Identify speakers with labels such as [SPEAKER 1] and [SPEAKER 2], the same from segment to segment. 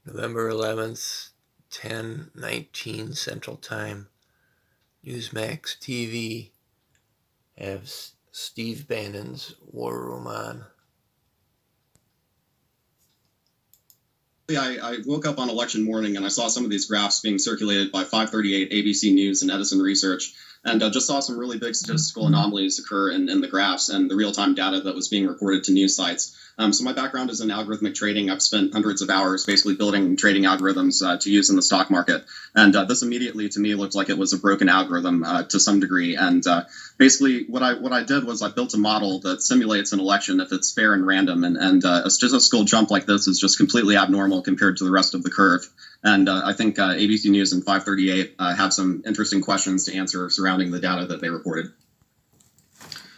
[SPEAKER 1] November 11th, 10:19 Central Time. Newsmax TV has Steve Bannon's War Room on.
[SPEAKER 2] I woke up on election morning and I saw some of these graphs being circulated by 538 ABC News and Edison Research, and just saw some really big statistical anomalies occur in the graphs and the real-time data that was being reported to news sites. So my background is in algorithmic trading. I've spent hundreds of hours basically building trading algorithms to use in the stock market. And this immediately to me looked like it was a broken algorithm to some degree. And basically what I did was I built a model that simulates an election if it's fair and random. And a statistical jump like this is just completely abnormal compared to the rest of the curve. And I think ABC News and 538 have some interesting questions to answer surrounding the data that they reported.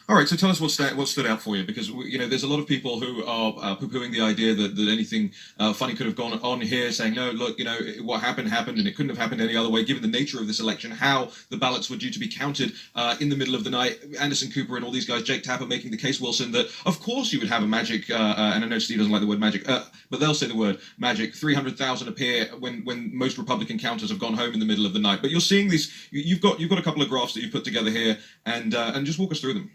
[SPEAKER 3] All right, so tell us what stood out for you, because there's a lot of people who are poo-pooing the idea that anything funny could have gone on here, saying no, look, what happened, and it couldn't have happened any other way, given the nature of this election, how the ballots were due to be counted in the middle of the night. Anderson Cooper and all these guys, Jake Tapper, making the case, Wilson, that of course you would have a magic, and I know Steve doesn't like the word magic, but they'll say the word magic. 300,000 appear when most Republican counters have gone home in the middle of the night. But you're seeing these. You've got a couple of graphs that you've put together here, and just walk us through them.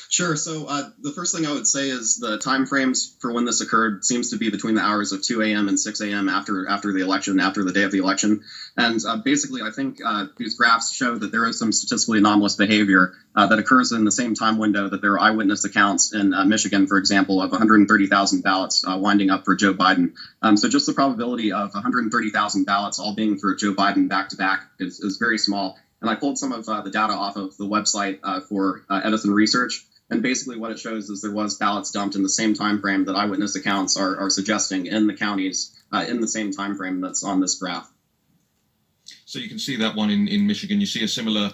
[SPEAKER 2] Sure. So the first thing I would say is the time frames for when this occurred seems to be between the hours of 2 a.m. and 6 a.m. after the election, after the day of the election. And basically, I think these graphs show that there is some statistically anomalous behavior that occurs in the same time window that there are eyewitness accounts in Michigan, for example, of 130,000 ballots winding up for Joe Biden. So just the probability of 130,000 ballots all being for Joe Biden back to back is very small. And I pulled some of the data off of the website for Edison Research. And basically what it shows is there was ballots dumped in the same time frame that eyewitness accounts are suggesting in the counties in the same time frame that's on this graph.
[SPEAKER 3] So you can see that one in Michigan. You see a similar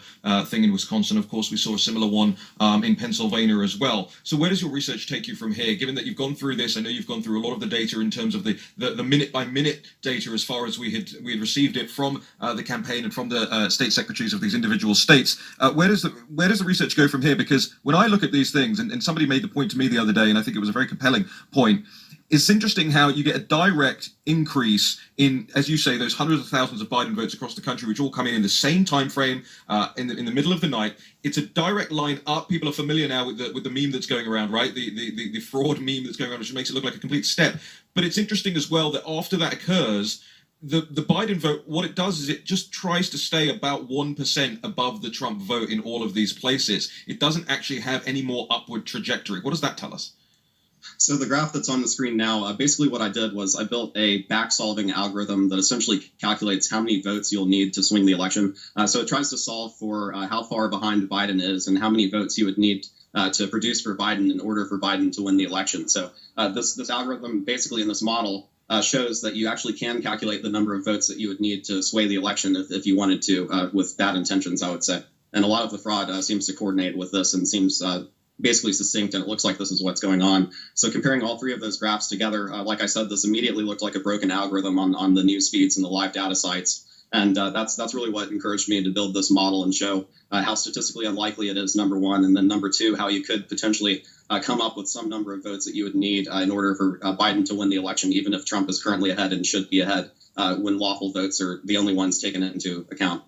[SPEAKER 3] thing in Wisconsin. Of course, we saw a similar one in Pennsylvania as well. So where does your research take you from here? Given that you've gone through this, I know you've gone through a lot of the data in terms of the minute-by-minute data as far as we had received it from the campaign and from the state secretaries of these individual states. Where does the research go from here? Because when I look at these things, and somebody made the point to me the other day, and I think it was a very compelling point, it's interesting how you get a direct increase in, as you say, those hundreds of thousands of Biden votes across the country, which all come in the same time frame, in the middle of the night. It's a direct line up. People are familiar now with the meme that's going around, right? The fraud meme that's going around, which makes it look like a complete step. But it's interesting as well that after that occurs, the Biden vote, what it does is it just tries to stay about 1% above the Trump vote in all of these places. It doesn't actually have any more upward trajectory. What does that tell us?
[SPEAKER 2] So the graph that's on the screen now, basically what I did was I built a back-solving algorithm that essentially calculates how many votes you'll need to swing the election. So it tries to solve for how far behind Biden is and how many votes he would need to produce for Biden in order for Biden to win the election. So this algorithm basically in this model shows that you actually can calculate the number of votes that you would need to sway the election if you wanted to, with bad intentions, I would say. And a lot of the fraud seems to coordinate with this and seems basically succinct, and it looks like this is what's going on. So comparing all three of those graphs together, like I said, this immediately looked like a broken algorithm on the news feeds and the live data sites. And that's really what encouraged me to build this model and show how statistically unlikely it is, number one, and then number two, how you could potentially come up with some number of votes that you would need in order for Biden to win the election, even if Trump is currently ahead and should be ahead, when lawful votes are the only ones taken into account.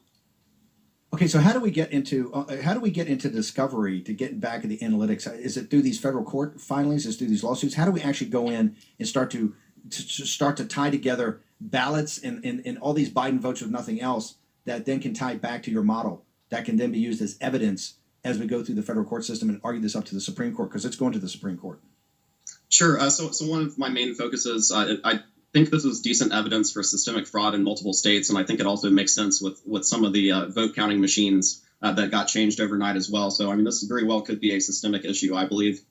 [SPEAKER 4] Okay, so how do we get into discovery to get back at the analytics? Is it through these federal court filings? Is it through these lawsuits? How do we actually go in and start to tie together ballots and all these Biden votes with nothing else that then can tie back to your model that can then be used as evidence as we go through the federal court system and argue this up to the Supreme Court, because it's going to the Supreme Court?
[SPEAKER 2] Sure. So one of my main focuses, I think this is decent evidence for systemic fraud in multiple states, and I think it also makes sense with some of the vote counting machines that got changed overnight as well. So, I mean, this very well could be a systemic issue, I believe.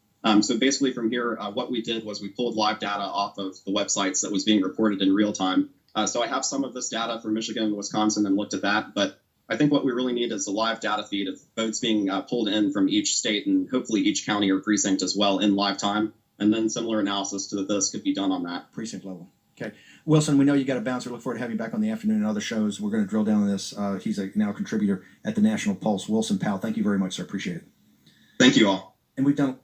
[SPEAKER 2] So basically from here, what we did was we pulled live data off of the websites that was being reported in real time. So I have some of this data from Michigan and Wisconsin and looked at that, but I think what we really need is the live data feed of votes being pulled in from each state and hopefully each county or precinct as well in live time. And then similar analysis to this could be done on that.
[SPEAKER 4] Precinct level. Okay. Wilson, we know you got to bounce. We look forward to having you back on the afternoon and other shows. We're going to drill down on this. He's a now contributor at the National Pulse. Wilson Powell, thank you very much, sir. Appreciate it.
[SPEAKER 2] Thank you all.
[SPEAKER 4] And we've done